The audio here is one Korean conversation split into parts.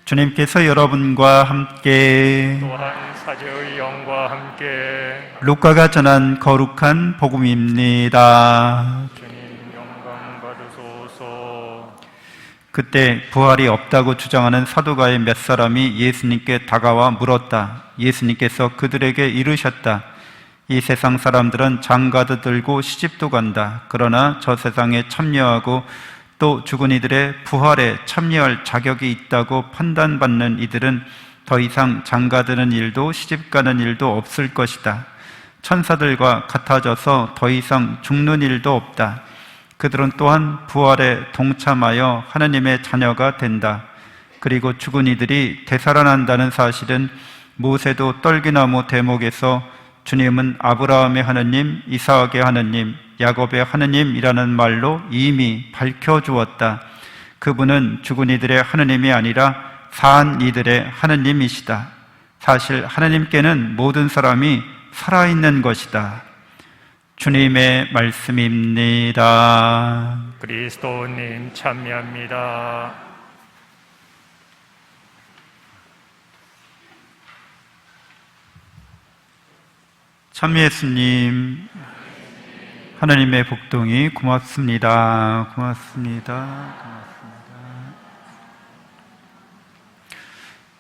주님께서 여러분과 함께 또한 사제의 영과 함께 루카가 전한 거룩한 복음입니다. 주님 영광 받으소서. 그때 부활이 없다고 주장하는 사두가의 몇 사람이 예수님께 다가와 물었다. 예수님께서 그들에게 이르셨다. 이 세상 사람들은 장가도 들고 시집도 간다. 그러나 저 세상에 참여하고 또 죽은 이들의 부활에 참여할 자격이 있다고 판단받는 이들은 더 이상 장가드는 일도 시집가는 일도 없을 것이다. 천사들과 같아져서 더 이상 죽는 일도 없다. 그들은 또한 부활에 동참하여 하느님의 자녀가 된다. 그리고 죽은 이들이 되살아난다는 사실은 모세도 떨기나무 대목에서 주님은 아브라함의 하느님, 이삭의 하느님, 야곱의 하느님이라는 말로 이미 밝혀주었다. 그분은 죽은 이들의 하느님이 아니라 산 이들의 하느님이시다. 사실 하느님께는 모든 사람이 살아있는 것이다. 주님의 말씀입니다. 그리스도님 참여합니다. 참 예수님, 하나님의 복동이 고맙습니다. 고맙습니다.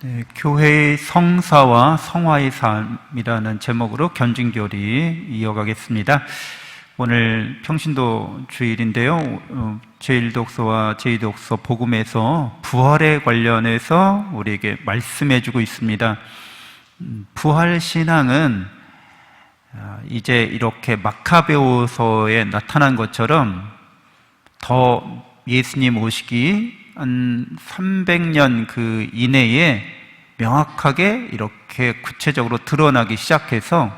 네, 교회의 성사와 성화의 삶이라는 제목으로 견진교리 이어가겠습니다. 오늘 평신도 주일인데요. 제1독서와 제2독서 복음에서 부활에 관련해서 우리에게 말씀해주고 있습니다. 부활신앙은 이제 이렇게 마카베오서에 나타난 것처럼 더 예수님 오시기 한 300년 그 이내에 명확하게 이렇게 구체적으로 드러나기 시작해서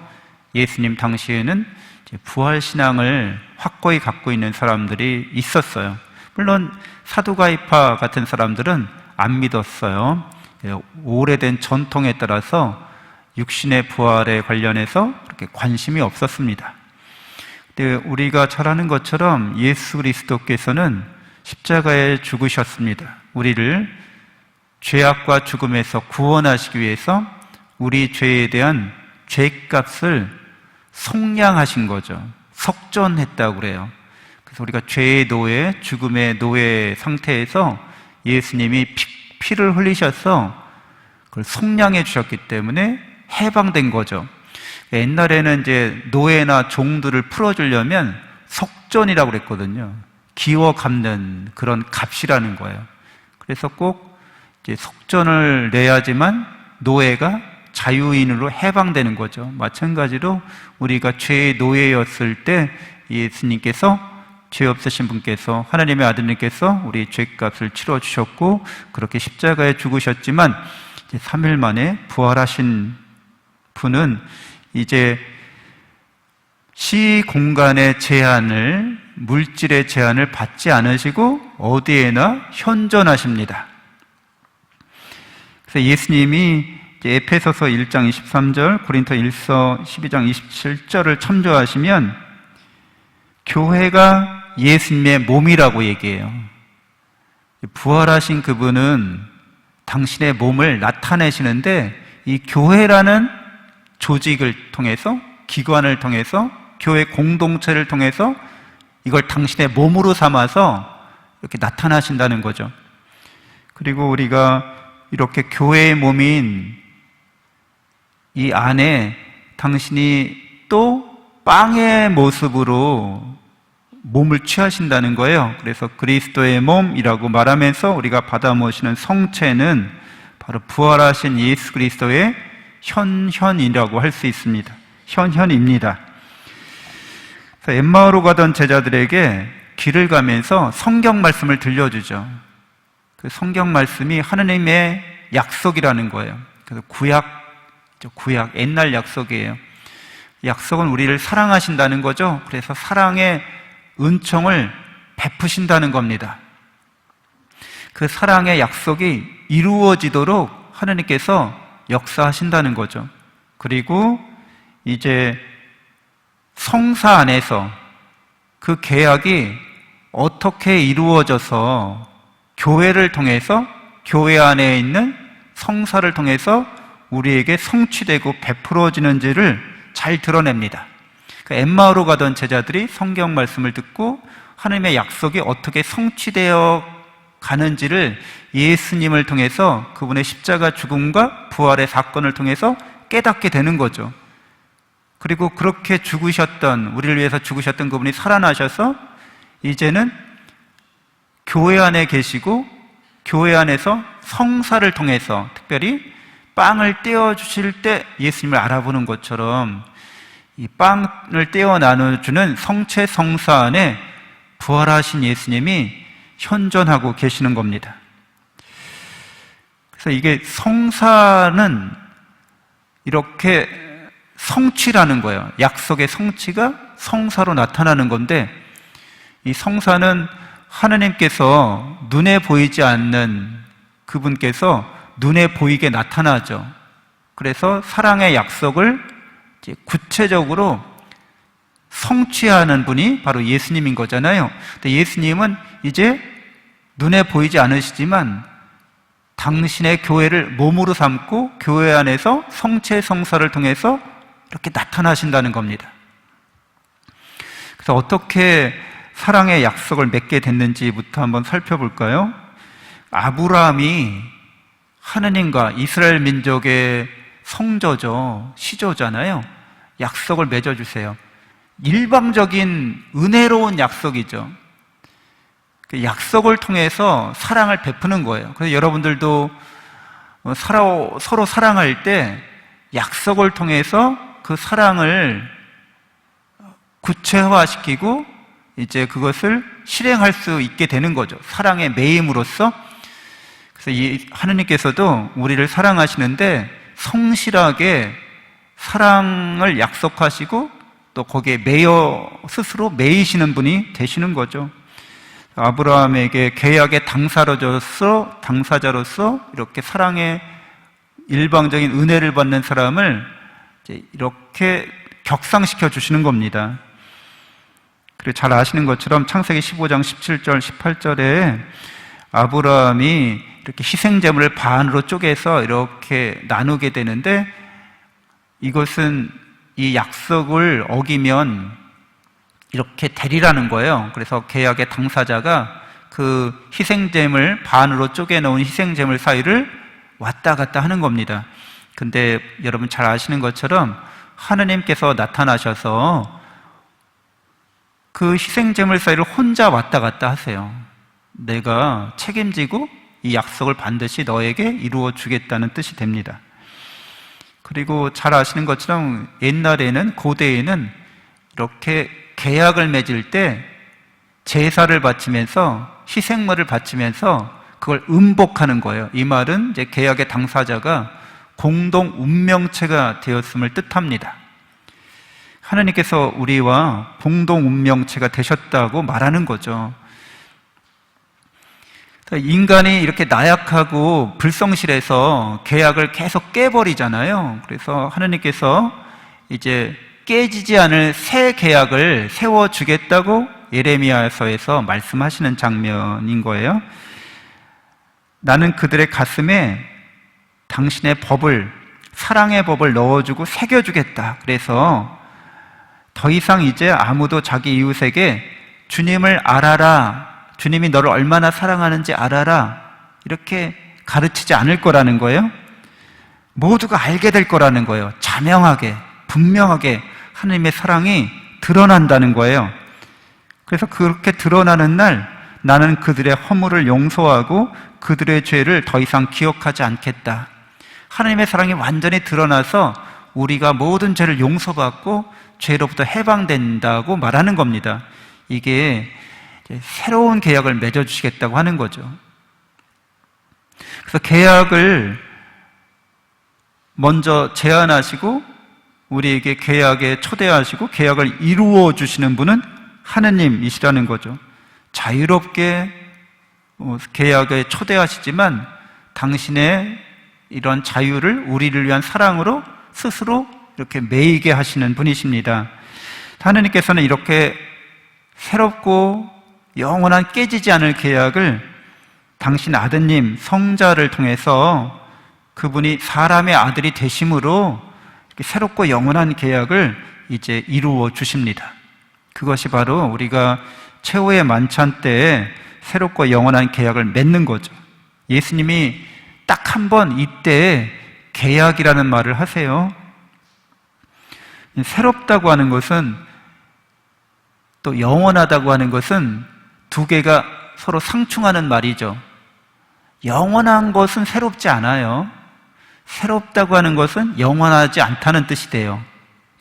예수님 당시에는 부활신앙을 확고히 갖고 있는 사람들이 있었어요. 물론 사두가이파 같은 사람들은 안 믿었어요. 오래된 전통에 따라서 육신의 부활에 관련해서 그렇게 관심이 없었습니다. 근데 우리가 잘 아는 것처럼 예수 그리스도께서는 십자가에 죽으셨습니다. 우리를 죄악과 죽음에서 구원하시기 위해서 우리 죄에 대한 죄값을 속량하신 거죠. 속전했다고 그래요. 그래서 우리가 죄의 노예, 죽음의 노예 상태에서 예수님이 피를 흘리셔서 그걸 속량해 주셨기 때문에 해방된 거죠. 옛날에는 이제 노예나 종들을 풀어주려면 속전이라고 그랬거든요. 기워 갚는 그런 값이라는 거예요. 그래서 꼭 이제 속전을 내야지만 노예가 자유인으로 해방되는 거죠. 마찬가지로 우리가 죄의 노예였을 때 예수님께서 죄 없으신 분께서 하나님의 아들님께서 우리 죄값을 치러주셨고 그렇게 십자가에 죽으셨지만 이제 3일 만에 부활하신 분은 이제 시 공간의 제한을, 물질의 제한을 받지 않으시고 어디에나 현존하십니다. 그래서 예수님이 이제 에페소서 1장 23절, 고린토 1서 12장 27절을 참조하시면 교회가 예수님의 몸이라고 얘기해요. 부활하신 그분은 당신의 몸을 나타내시는데 이 교회라는 조직을 통해서, 기관을 통해서, 교회 공동체를 통해서 이걸 당신의 몸으로 삼아서 이렇게 나타나신다는 거죠. 그리고 우리가 이렇게 교회의 몸인 이 안에 당신이 또 빵의 모습으로 몸을 취하신다는 거예요. 그래서 그리스도의 몸이라고 말하면서 우리가 받아 모시는 성체는 바로 부활하신 예수 그리스도의 현현이라고 할 수 있습니다. 현현입니다. 그래서 엠마오로 가던 제자들에게 길을 가면서 성경 말씀을 들려주죠. 그 성경 말씀이 하느님의 약속이라는 거예요. 그래서 구약, 옛날 약속이에요. 약속은 우리를 사랑하신다는 거죠. 그래서 사랑의 은총을 베푸신다는 겁니다. 그 사랑의 약속이 이루어지도록 하느님께서 역사하신다는 거죠. 그리고 이제 성사 안에서 그 계약이 어떻게 이루어져서 교회를 통해서 교회 안에 있는 성사를 통해서 우리에게 성취되고 베풀어지는지를 잘 드러냅니다. 엠마오로 가던 제자들이 성경 말씀을 듣고 하나님의 약속이 어떻게 성취되어 가는지를 예수님을 통해서, 그분의 십자가 죽음과 부활의 사건을 통해서 깨닫게 되는 거죠. 그리고 그렇게 죽으셨던, 우리를 위해서 죽으셨던 그분이 살아나셔서 이제는 교회 안에 계시고 교회 안에서 성사를 통해서, 특별히 빵을 떼어주실 때 예수님을 알아보는 것처럼 이 빵을 떼어 나눠주는 성체 성사 안에 부활하신 예수님이 현존하고 계시는 겁니다. 그래서 이게 성사는 이렇게 성취라는 거예요. 약속의 성취가 성사로 나타나는 건데, 이 성사는 하나님께서 눈에 보이지 않는 그분께서 눈에 보이게 나타나죠. 그래서 사랑의 약속을 이제 구체적으로 성취하는 분이 바로 예수님인 거잖아요. 근데 예수님은 이제 눈에 보이지 않으시지만 당신의 교회를 몸으로 삼고 교회 안에서 성체 성사를 통해서 이렇게 나타나신다는 겁니다. 그래서 어떻게 사랑의 약속을 맺게 됐는지부터 한번 살펴볼까요? 아브라함이 하느님과 이스라엘 민족의 성저죠, 시조잖아요. 약속을 맺어주세요. 일방적인 은혜로운 약속이죠. 그 약속을 통해서 사랑을 베푸는 거예요. 그래서 여러분들도 서로 사랑할 때 약속을 통해서 그 사랑을 구체화시키고 이제 그것을 실행할 수 있게 되는 거죠. 사랑의 매임으로써. 그래서 하느님께서도 우리를 사랑하시는데 성실하게 사랑을 약속하시고 또 거기에 스스로 매이시는 분이 되시는 거죠. 아브라함에게 계약의 당사자로서 이렇게 사랑의 일방적인 은혜를 받는 사람을 이제 이렇게 격상시켜 주시는 겁니다. 그리고 잘 아시는 것처럼 창세기 15장 17절, 18절에 아브라함이 이렇게 희생제물을 반으로 쪼개서 이렇게 나누게 되는데, 이것은 이 약속을 어기면 이렇게 되리라는 거예요. 그래서 계약의 당사자가 그 희생제물 반으로 쪼개놓은 희생제물 사이를 왔다 갔다 하는 겁니다. 근데 여러분 잘 아시는 것처럼 하느님께서 나타나셔서 그 희생제물 사이를 혼자 왔다 갔다 하세요. 내가 책임지고 이 약속을 반드시 너에게 이루어 주겠다는 뜻이 됩니다. 그리고 잘 아시는 것처럼 옛날에는, 고대에는 이렇게 계약을 맺을 때 제사를 바치면서 희생물을 바치면서 그걸 음복하는 거예요. 이 말은 이제 계약의 당사자가 공동 운명체가 되었음을 뜻합니다. 하나님께서 우리와 공동 운명체가 되셨다고 말하는 거죠. 인간이 이렇게 나약하고 불성실해서 계약을 계속 깨버리잖아요. 그래서 하나님께서 이제 깨지지 않을 새 계약을 세워주겠다고 예레미야서에서 말씀하시는 장면인 거예요. 나는 그들의 가슴에 당신의 법을, 사랑의 법을 넣어주고 새겨주겠다. 그래서 더 이상 이제 아무도 자기 이웃에게 주님을 알아라, 주님이 너를 얼마나 사랑하는지 알아라, 이렇게 가르치지 않을 거라는 거예요. 모두가 알게 될 거라는 거예요. 자명하게, 분명하게 하나님의 사랑이 드러난다는 거예요. 그래서 그렇게 드러나는 날 나는 그들의 허물을 용서하고 그들의 죄를 더 이상 기억하지 않겠다. 하나님의 사랑이 완전히 드러나서 우리가 모든 죄를 용서받고 죄로부터 해방된다고 말하는 겁니다. 이게 새로운 계약을 맺어주시겠다고 하는 거죠. 그래서 계약을 먼저 제안하시고 우리에게 계약에 초대하시고 계약을 이루어 주시는 분은 하느님이시라는 거죠. 자유롭게 계약에 초대하시지만 당신의 이런 자유를 우리를 위한 사랑으로 스스로 이렇게 매이게 하시는 분이십니다. 하느님께서는 이렇게 새롭고 영원한 깨지지 않을 계약을 당신 아드님 성자를 통해서 그분이 사람의 아들이 되심으로 새롭고 영원한 계약을 이제 이루어 주십니다. 그것이 바로 우리가 최후의 만찬 때에 새롭고 영원한 계약을 맺는 거죠. 예수님이 딱 한 번 이때에 계약이라는 말을 하세요. 새롭다고 하는 것은, 또 영원하다고 하는 것은 두 개가 서로 상충하는 말이죠. 영원한 것은 새롭지 않아요. 새롭다고 하는 것은 영원하지 않다는 뜻이 돼요.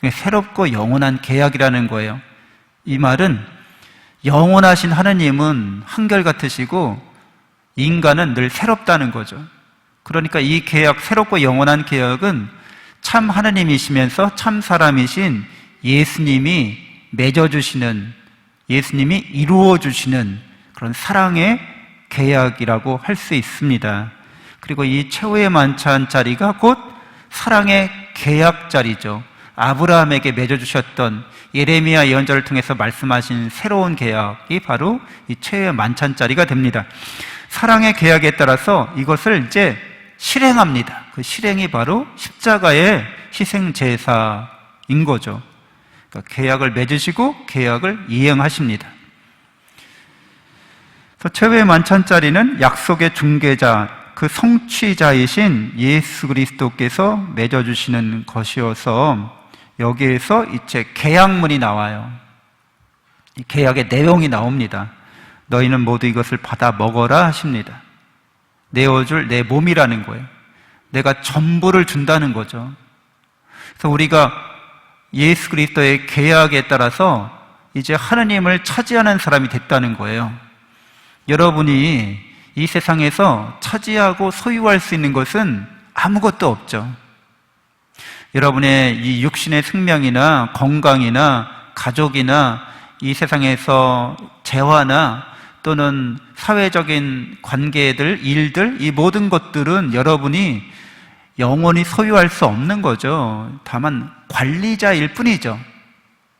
새롭고 영원한 계약이라는 거예요. 이 말은 영원하신 하느님은 한결같으시고 인간은 늘 새롭다는 거죠. 그러니까 이 계약, 새롭고 영원한 계약은 참 하느님이시면서 참 사람이신 예수님이 맺어주시는, 예수님이 이루어주시는 그런 사랑의 계약이라고 할 수 있습니다. 그리고 이 최후의 만찬 자리가 곧 사랑의 계약 자리죠. 아브라함에게 맺어주셨던 예레미야 예언자를 통해서 말씀하신 새로운 계약이 바로 이 최후의 만찬 자리가 됩니다. 사랑의 계약에 따라서 이것을 이제 실행합니다. 그 실행이 바로 십자가의 희생 제사인 거죠. 그러니까 계약을 맺으시고 계약을 이행하십니다. 그래서 최후의 만찬 자리는 약속의 중개자, 그 성취자이신 예수 그리스도께서 맺어주시는 것이어서 여기에서 이제 계약문이 나와요. 이 계약의 내용이 나옵니다. 너희는 모두 이것을 받아 먹어라 하십니다. 내어줄 내 몸이라는 거예요. 내가 전부를 준다는 거죠. 그래서 우리가 예수 그리스도의 계약에 따라서 이제 하느님을 차지하는 사람이 됐다는 거예요. 여러분이 이 세상에서 차지하고 소유할 수 있는 것은 아무것도 없죠. 여러분의 이 육신의 생명이나 건강이나 가족이나 이 세상에서 재화나 또는 사회적인 관계들, 일들, 이 모든 것들은 여러분이 영원히 소유할 수 없는 거죠. 다만 관리자일 뿐이죠.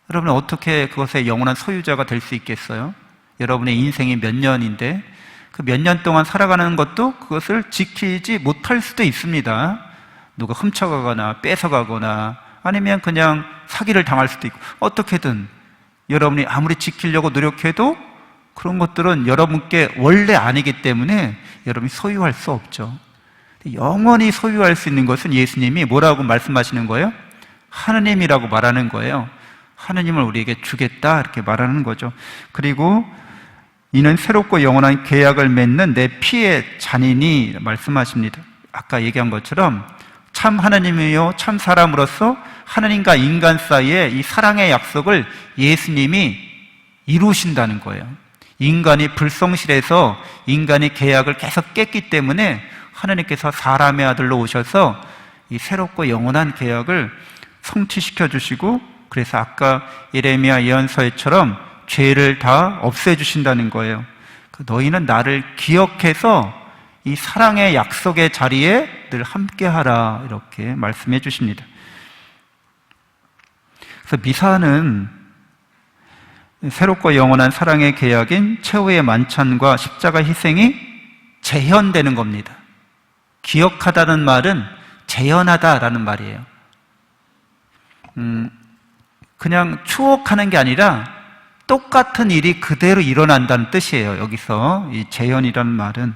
여러분은 어떻게 그것의 영원한 소유자가 될 수 있겠어요? 여러분의 인생이 몇 년인데 그 몇 년 동안 살아가는 것도 그것을 지키지 못할 수도 있습니다. 누가 훔쳐가거나 뺏어가거나 아니면 그냥 사기를 당할 수도 있고, 어떻게든 여러분이 아무리 지키려고 노력해도 그런 것들은 여러분께 원래 아니기 때문에 여러분이 소유할 수 없죠. 영원히 소유할 수 있는 것은 예수님이 뭐라고 말씀하시는 거예요? 하느님이라고 말하는 거예요. 하느님을 우리에게 주겠다 이렇게 말하는 거죠. 그리고 이는 새롭고 영원한 계약을 맺는 내 피의 잔이니 말씀하십니다. 아까 얘기한 것처럼 참 하느님이요 참 사람으로서 하느님과 인간 사이에 이 사랑의 약속을 예수님이 이루신다는 거예요. 인간이 불성실해서 인간이 계약을 계속 깼기 때문에 하느님께서 사람의 아들로 오셔서 이 새롭고 영원한 계약을 성취시켜 주시고, 그래서 아까 예레미야 예언서에처럼 죄를 다 없애주신다는 거예요. 너희는 나를 기억해서 이 사랑의 약속의 자리에 늘 함께하라 이렇게 말씀해 주십니다. 그래서 미사는 새롭고 영원한 사랑의 계약인 최후의 만찬과 십자가 희생이 재현되는 겁니다. 기억하다는 말은 재현하다라는 말이에요. 그냥 추억하는 게 아니라 똑같은 일이 그대로 일어난다는 뜻이에요. 여기서 이 재현이라는 말은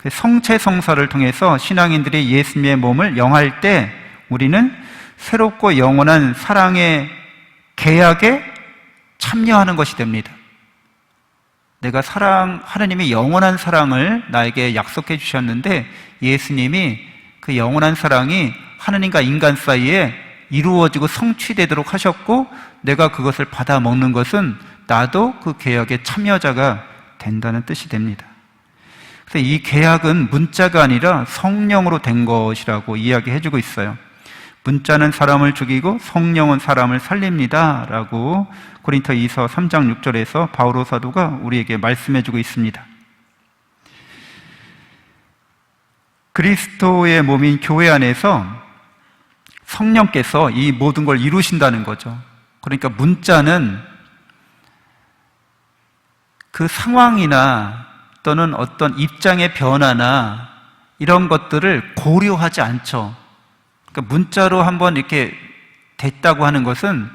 성체성사를 통해서 신앙인들이 예수님의 몸을 영할 때 우리는 새롭고 영원한 사랑의 계약에 참여하는 것이 됩니다. 내가 하느님이 영원한 사랑을 나에게 약속해 주셨는데 예수님이 그 영원한 사랑이 하느님과 인간 사이에 이루어지고 성취되도록 하셨고, 내가 그것을 받아 먹는 것은 나도 그 계약의 참여자가 된다는 뜻이 됩니다. 그래서 이 계약은 문자가 아니라 성령으로 된 것이라고 이야기해 주고 있어요. 문자는 사람을 죽이고 성령은 사람을 살립니다 라고 고린토이서 3장 6절에서 바오로 사도가 우리에게 말씀해 주고 있습니다. 그리스도의 몸인 교회 안에서 성령께서 이 모든 걸 이루신다는 거죠. 그러니까 문자는 그 상황이나 또는 어떤 입장의 변화나 이런 것들을 고려하지 않죠. 그러니까 문자로 한번 이렇게 됐다고 하는 것은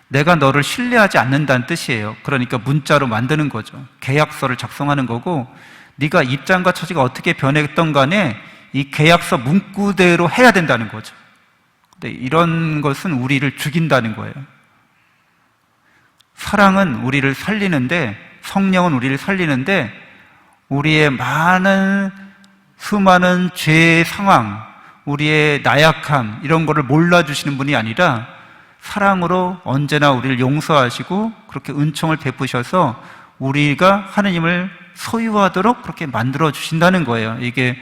내가 너를 신뢰하지 않는다는 뜻이에요. 그러니까 문자로 만드는 거죠. 계약서를 작성하는 거고, 네가 입장과 처지가 어떻게 변했던 간에 이 계약서 문구대로 해야 된다는 거죠. 근데 이런 것은 우리를 죽인다는 거예요. 사랑은 우리를 살리는데, 성령은 우리를 살리는데, 우리의 수많은 죄의 상황, 우리의 나약함, 이런 거를 몰라주시는 분이 아니라 사랑으로 언제나 우리를 용서하시고 그렇게 은총을 베푸셔서 우리가 하느님을 소유하도록 그렇게 만들어 주신다는 거예요. 이게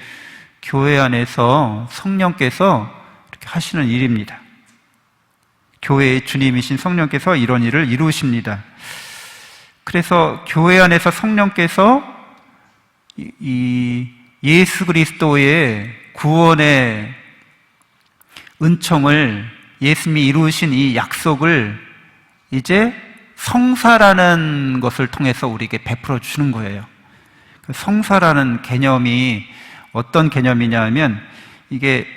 교회 안에서 성령께서 이렇게 하시는 일입니다. 교회의 주님이신 성령께서 이런 일을 이루십니다. 그래서 교회 안에서 성령께서 이 예수 그리스도의 구원의 은총을, 예수님이 이루신 이 약속을 이제 성사라는 것을 통해서 우리에게 베풀어 주시는 거예요. 성사라는 개념이 어떤 개념이냐 하면, 이게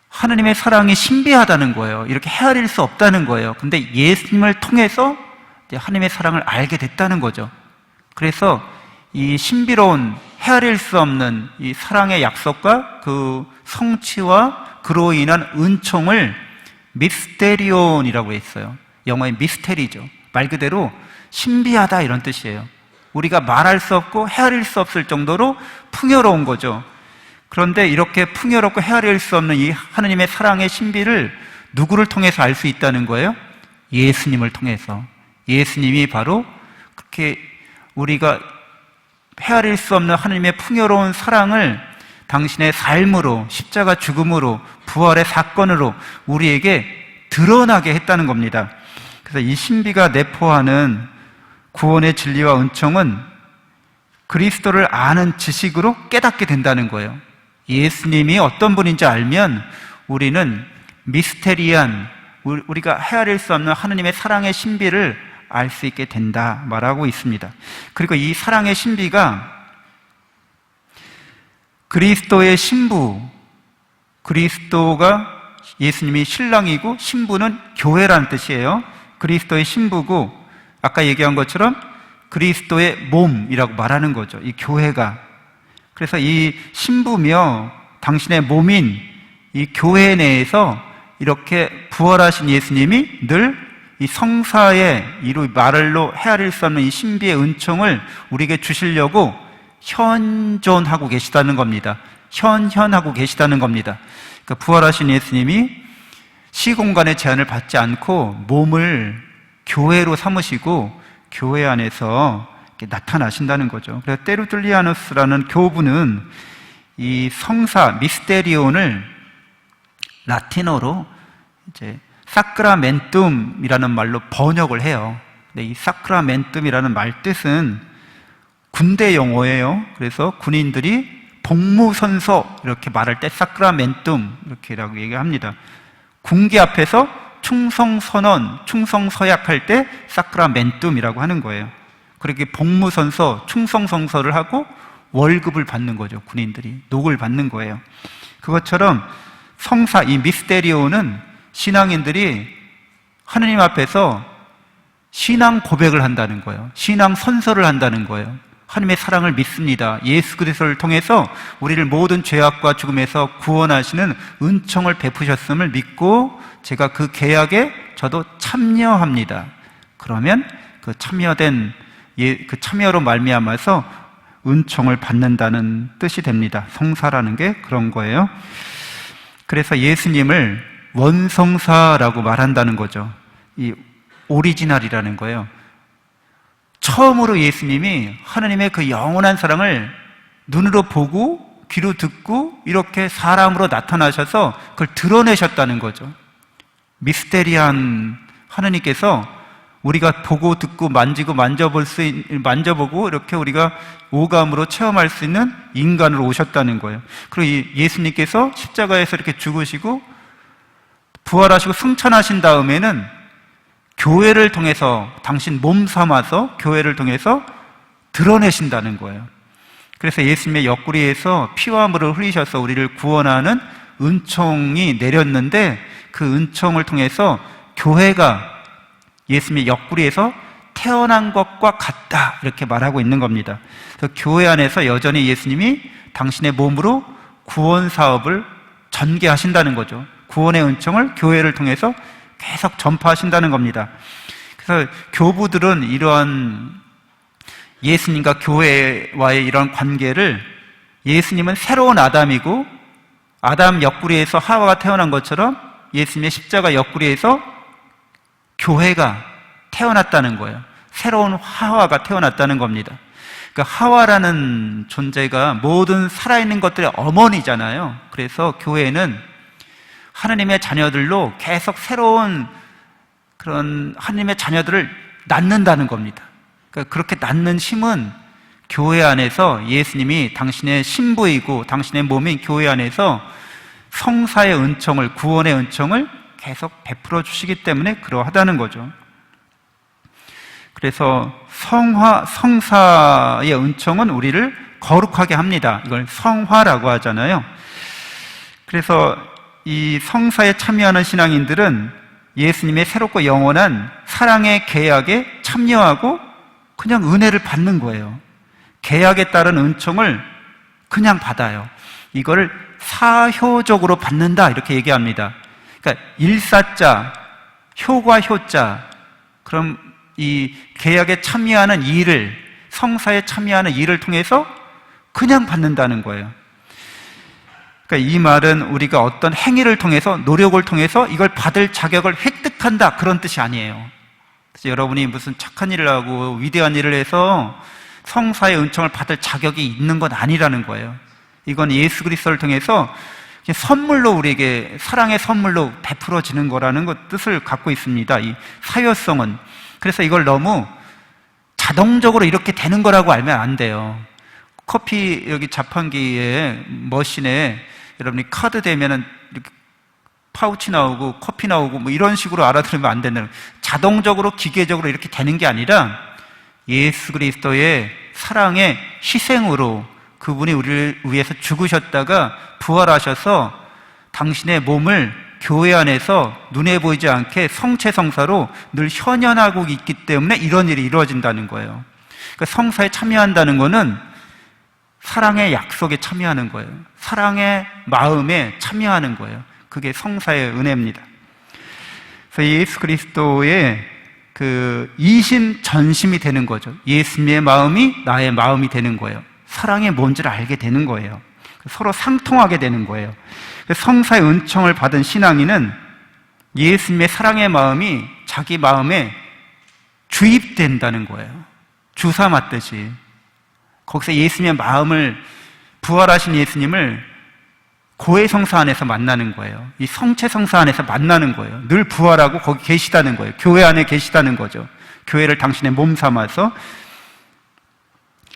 하느님의 사랑이 신비하다는 거예요. 이렇게 헤아릴 수 없다는 거예요. 근데 예수님을 통해서 하느님의 사랑을 알게 됐다는 거죠. 그래서 이 신비로운, 헤아릴 수 없는 이 사랑의 약속과 그 성취와 그로 인한 은총을 미스테리온이라고 했어요. 영어의 미스테리죠. 말 그대로 신비하다, 이런 뜻이에요. 우리가 말할 수 없고 헤아릴 수 없을 정도로 풍요로운 거죠. 그런데 이렇게 풍요롭고 헤아릴 수 없는 이 하느님의 사랑의 신비를 누구를 통해서 알 수 있다는 거예요? 예수님을 통해서. 예수님이 바로 그렇게 우리가 헤아릴 수 없는 하느님의 풍요로운 사랑을 당신의 삶으로, 십자가 죽음으로, 부활의 사건으로 우리에게 드러나게 했다는 겁니다. 그래서 이 신비가 내포하는 구원의 진리와 은총은 그리스도를 아는 지식으로 깨닫게 된다는 거예요. 예수님이 어떤 분인지 알면 우리는 미스테리한, 우리가 헤아릴 수 없는 하느님의 사랑의 신비를 알 수 있게 된다 말하고 있습니다. 그리고 이 사랑의 신비가 그리스도의 신부, 그리스도가 예수님이 신랑이고 신부는 교회라는 뜻이에요. 그리스도의 신부고, 아까 얘기한 것처럼 그리스도의 몸이라고 말하는 거죠. 이 교회가. 그래서 이 신부며 당신의 몸인 이 교회 내에서 이렇게 부활하신 예수님이 늘 이 성사의 말로 헤아릴 수 없는 이 신비의 은총을 우리에게 주시려고 현존하고 계시다는 겁니다. 현현하고 계시다는 겁니다. 그러니까 부활하신 예수님이 시공간의 제한을 받지 않고 몸을 교회로 삼으시고 교회 안에서 나타나신다는 거죠. 그래서 테르툴리아누스라는 교부는 이 성사 미스테리온을 라틴어로 이제 사크라멘툼이라는 말로 번역을 해요. 근데 이 사크라멘툼이라는 말 뜻은 군대 용어예요. 그래서 군인들이 복무선서 이렇게 말할 때 사크라멘툼 이렇게라고 얘기합니다. 군기 앞에서 충성선언, 충성서약할 때 사크라멘툼이라고 하는 거예요. 그렇게 복무선서, 충성성서를 하고 월급을 받는 거죠. 군인들이 녹을 받는 거예요. 그것처럼 성사, 이 미스테리오는 신앙인들이 하느님 앞에서 신앙 고백을 한다는 거예요. 신앙 선서를 한다는 거예요. 하나님의 사랑을 믿습니다. 예수 그리스도를 통해서 우리를 모든 죄악과 죽음에서 구원하시는 은총을 베푸셨음을 믿고 제가 그 계약에 저도 참여합니다. 그러면 그 참여로 말미암아서 은총을 받는다는 뜻이 됩니다. 성사라는 게 그런 거예요. 그래서 예수님을 원성사라고 말한다는 거죠. 이 오리지널이라는 거예요. 처음으로 예수님이 하나님의 그 영원한 사랑을 눈으로 보고 귀로 듣고 이렇게 사람으로 나타나셔서 그걸 드러내셨다는 거죠. 미스테리한 하나님께서 우리가 보고 듣고 만지고 만져보고 이렇게 우리가 오감으로 체험할 수 있는 인간으로 오셨다는 거예요. 그리고 예수님께서 십자가에서 이렇게 죽으시고 부활하시고 승천하신 다음에는 교회를 통해서 당신 몸 삼아서 교회를 통해서 드러내신다는 거예요. 그래서 예수님의 옆구리에서 피와 물을 흘리셔서 우리를 구원하는 은총이 내렸는데 그 은총을 통해서 교회가 예수님의 옆구리에서 태어난 것과 같다 이렇게 말하고 있는 겁니다. 그래서 교회 안에서 여전히 예수님이 당신의 몸으로 구원 사업을 전개하신다는 거죠. 구원의 은총을 교회를 통해서 계속 전파하신다는 겁니다. 그래서 교부들은 이러한 예수님과 교회와의 이런 관계를 예수님은 새로운 아담이고 아담 옆구리에서 하와가 태어난 것처럼 예수님의 십자가 옆구리에서 교회가 태어났다는 거예요. 새로운 하와가 태어났다는 겁니다. 그러니까 하와라는 존재가 모든 살아있는 것들의 어머니잖아요. 그래서 교회는 하나님의 자녀들로 계속 새로운 그런 하나님의 자녀들을 낳는다는 겁니다. 그러니까 그렇게 낳는 힘은 교회 안에서 예수님이 당신의 신부이고 당신의 몸인 교회 안에서 성사의 은총을, 구원의 은총을 계속 베풀어 주시기 때문에 그러하다는 거죠. 그래서 성사의 은총은 우리를 거룩하게 합니다. 이걸 성화라고 하잖아요. 그래서 이 성사에 참여하는 신앙인들은 예수님의 새롭고 영원한 사랑의 계약에 참여하고 그냥 은혜를 받는 거예요. 계약에 따른 은총을 그냥 받아요. 이거를 사효적으로 받는다 이렇게 얘기합니다. 그러니까 일사자, 효과 효자, 그럼 이 계약에 참여하는 일을, 성사에 참여하는 일을 통해서 그냥 받는다는 거예요. 그러니까 이 말은 우리가 어떤 행위를 통해서, 노력을 통해서 이걸 받을 자격을 획득한다 그런 뜻이 아니에요. 그래서 여러분이 무슨 착한 일을 하고 위대한 일을 해서 성사의 은총을 받을 자격이 있는 건 아니라는 거예요. 이건 예수 그리스도를 통해서 선물로 우리에게 사랑의 선물로 베풀어지는 거라는 것 뜻을 갖고 있습니다. 이 사효성은. 그래서 이걸 너무 자동적으로 이렇게 되는 거라고 알면 안 돼요. 커피 여기 자판기에 머신에 여러분이 카드 대면은 이렇게 파우치 나오고 커피 나오고 뭐 이런 식으로 알아들으면 안 된다는 거예요. 자동적으로 기계적으로 이렇게 되는 게 아니라 예수 그리스도의 사랑의 희생으로 그분이 우리를 위해서 죽으셨다가 부활하셔서 당신의 몸을 교회 안에서 눈에 보이지 않게 성체성사로 늘 현현하고 있기 때문에 이런 일이 이루어진다는 거예요. 그러니까 성사에 참여한다는 거는 사랑의 약속에 참여하는 거예요. 사랑의 마음에 참여하는 거예요. 그게 성사의 은혜입니다. 그래서 예수 그리스도의 그 이심 전심이 되는 거죠. 예수님의 마음이 나의 마음이 되는 거예요. 사랑이 뭔지를 알게 되는 거예요. 서로 상통하게 되는 거예요. 성사의 은총을 받은 신앙인은 예수님의 사랑의 마음이 자기 마음에 주입된다는 거예요. 주사 맞듯이. 거기서 예수님의 마음을, 부활하신 예수님을 고해성사 안에서 만나는 거예요. 이 성체성사 안에서 만나는 거예요. 늘 부활하고 거기 계시다는 거예요. 교회 안에 계시다는 거죠. 교회를 당신의 몸 삼아서.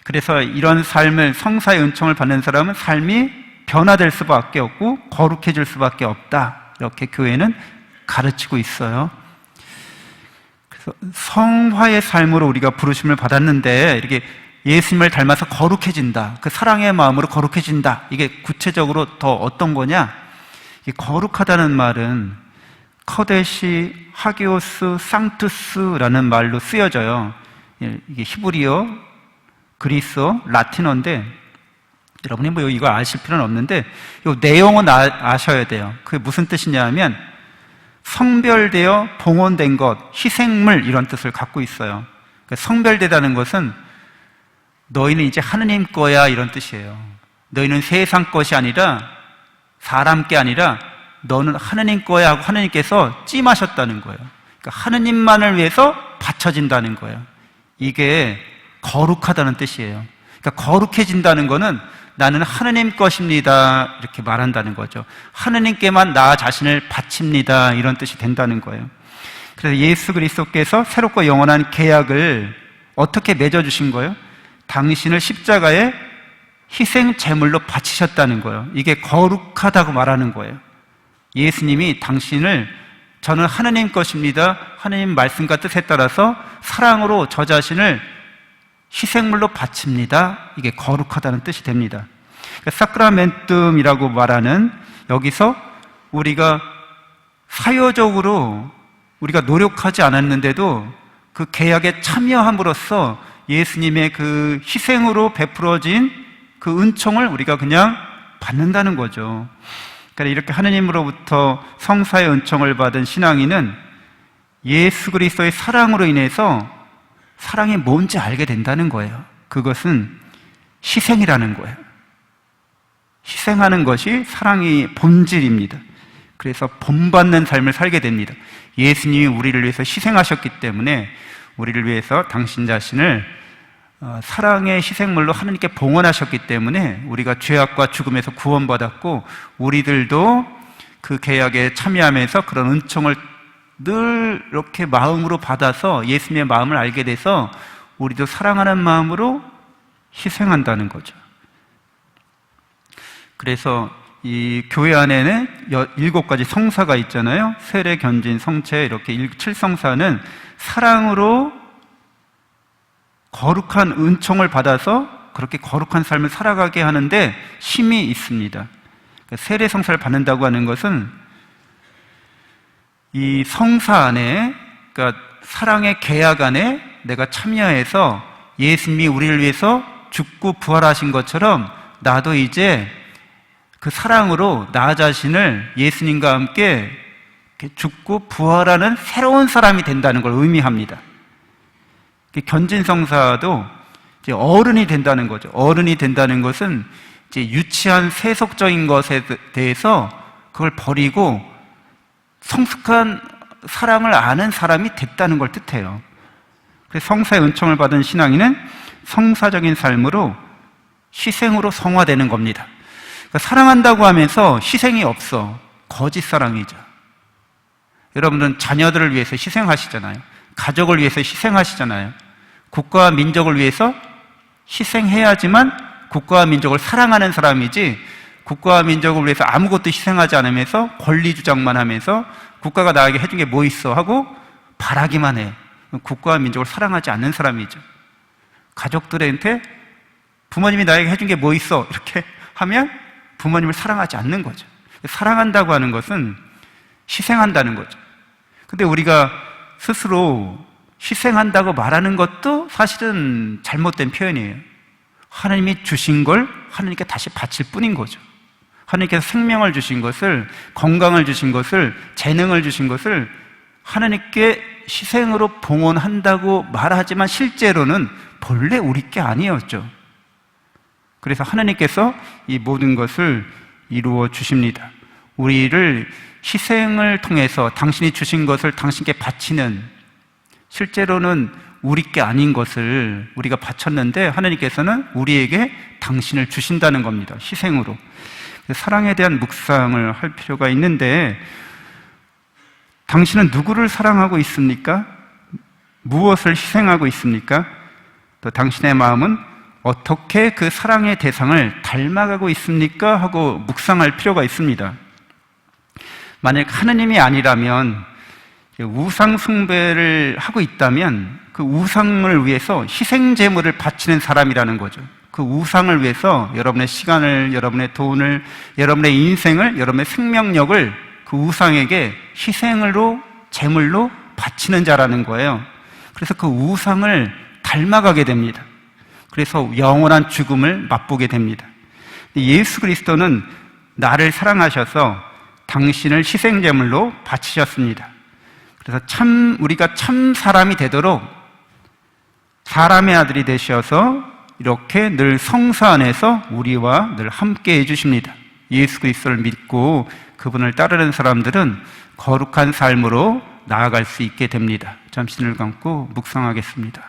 그래서 이런 삶을, 성사의 은총을 받는 사람은 삶이 변화될 수밖에 없고 거룩해질 수밖에 없다. 이렇게 교회는 가르치고 있어요. 그래서 성화의 삶으로 우리가 부르심을 받았는데 이렇게 예수님을 닮아서 거룩해진다. 그 사랑의 마음으로 거룩해진다. 이게 구체적으로 더 어떤 거냐? 이 거룩하다는 말은 커데시, 하기오스, 상투스라는 말로 쓰여져요. 이게 히브리어, 그리스어, 라틴어인데 여러분이 뭐 이거 아실 필요는 없는데 이 내용은 아셔야 돼요. 그게 무슨 뜻이냐 하면 성별되어 봉헌된 것, 희생물 이런 뜻을 갖고 있어요. 그러니까 성별되다는 것은 너희는 이제 하느님 거야 이런 뜻이에요. 너희는 세상 것이 아니라 사람 게 아니라 너는 하느님 거야 하고 하느님께서 찜하셨다는 거예요. 그러니까 하느님만을 위해서 바쳐진다는 거예요. 이게 거룩하다는 뜻이에요. 그러니까 거룩해진다는 거는 나는 하느님 것입니다 이렇게 말한다는 거죠. 하느님께만 나 자신을 바칩니다 이런 뜻이 된다는 거예요. 그래서 예수 그리스도께서 새롭고 영원한 계약을 어떻게 맺어주신 거예요? 당신을 십자가에 희생 제물로 바치셨다는 거예요. 이게 거룩하다고 말하는 거예요. 예수님이 당신을 저는 하느님 것입니다. 하느님 말씀과 뜻에 따라서 사랑으로 저 자신을 희생물로 바칩니다. 이게 거룩하다는 뜻이 됩니다. 그러니까 사크라멘tum이라고 말하는 여기서 우리가 사여적으로 우리가 노력하지 않았는데도 그 계약에 참여함으로써 예수님의 그 희생으로 베풀어진 그 은총을 우리가 그냥 받는다는 거죠. 그러니까 이렇게 하느님으로부터 성사의 은총을 받은 신앙인은 예수 그리스도의 사랑으로 인해서 사랑이 뭔지 알게 된다는 거예요. 그것은 희생이라는 거예요. 희생하는 것이 사랑의 본질입니다. 그래서 본받는 삶을 살게 됩니다. 예수님이 우리를 위해서 희생하셨기 때문에 우리를 위해서 당신 자신을 사랑의 희생물로 하나님께 봉헌하셨기 때문에 우리가 죄악과 죽음에서 구원받았고, 우리들도 그 계약에 참여하면서 그런 은총을 늘 이렇게 마음으로 받아서 예수님의 마음을 알게 돼서 우리도 사랑하는 마음으로 희생한다는 거죠. 그래서 이 교회 안에는 7가지 성사가 있잖아요. 세례, 견진, 성체, 이렇게 7성사는 사랑으로 거룩한 은총을 받아서 그렇게 거룩한 삶을 살아가게 하는데 힘이 있습니다. 세례 성사를 받는다고 하는 것은 이 성사 안에, 그러니까 사랑의 계약 안에 내가 참여해서 예수님이 우리를 위해서 죽고 부활하신 것처럼 나도 이제 그 사랑으로 나 자신을 예수님과 함께 죽고 부활하는 새로운 사람이 된다는 걸 의미합니다. 견진성사도 이제 어른이 된다는 거죠. 어른이 된다는 것은 이제 유치한 세속적인 것에 대해서 그걸 버리고 성숙한 사랑을 아는 사람이 됐다는 걸 뜻해요. 그래서 성사의 은총을 받은 신앙인은 성사적인 삶으로 희생으로 성화되는 겁니다. 그러니까 사랑한다고 하면서 희생이 없어. 거짓 사랑이죠. 여러분은 자녀들을 위해서 희생하시잖아요. 가족을 위해서 희생하시잖아요. 국가와 민족을 위해서 희생해야지만 국가와 민족을 사랑하는 사람이지, 국가와 민족을 위해서 아무것도 희생하지 않으면서 권리 주장만 하면서 국가가 나에게 해준 게 뭐 있어 하고 바라기만 해. 국가와 민족을 사랑하지 않는 사람이죠. 가족들한테 부모님이 나에게 해준 게 뭐 있어 이렇게 하면 부모님을 사랑하지 않는 거죠. 사랑한다고 하는 것은 희생한다는 거죠. 근데 우리가 스스로 희생한다고 말하는 것도 사실은 잘못된 표현이에요. 하나님이 주신 걸 하나님께 다시 바칠 뿐인 거죠. 하나님께서 생명을 주신 것을, 건강을 주신 것을, 재능을 주신 것을 하나님께 희생으로 봉헌한다고 말하지만 실제로는 본래 우리 게 아니었죠. 그래서 하나님께서 이 모든 것을 이루어 주십니다. 우리를 희생을 통해서 당신이 주신 것을 당신께 바치는, 실제로는 우리 게 아닌 것을 우리가 바쳤는데 하나님께서는 우리에게 당신을 주신다는 겁니다. 희생으로. 사랑에 대한 묵상을 할 필요가 있는데, 당신은 누구를 사랑하고 있습니까? 무엇을 희생하고 있습니까? 또 당신의 마음은 어떻게 그 사랑의 대상을 닮아가고 있습니까? 하고 묵상할 필요가 있습니다. 만약 하느님이 아니라면, 우상 숭배를 하고 있다면 그 우상을 위해서 희생 제물을 바치는 사람이라는 거죠. 그 우상을 위해서 여러분의 시간을, 여러분의 돈을, 여러분의 인생을, 여러분의 생명력을 그 우상에게 희생으로, 제물로 바치는 자라는 거예요. 그래서 그 우상을 닮아가게 됩니다. 그래서 영원한 죽음을 맛보게 됩니다. 예수 그리스도는 나를 사랑하셔서 당신을 희생제물로 바치셨습니다. 그래서 우리가 참 사람이 되도록 사람의 아들이 되셔서 이렇게 늘 성사 안에서 우리와 늘 함께 해주십니다. 예수 그리스도를 믿고 그분을 따르는 사람들은 거룩한 삶으로 나아갈 수 있게 됩니다. 잠시 눈을 감고 묵상하겠습니다.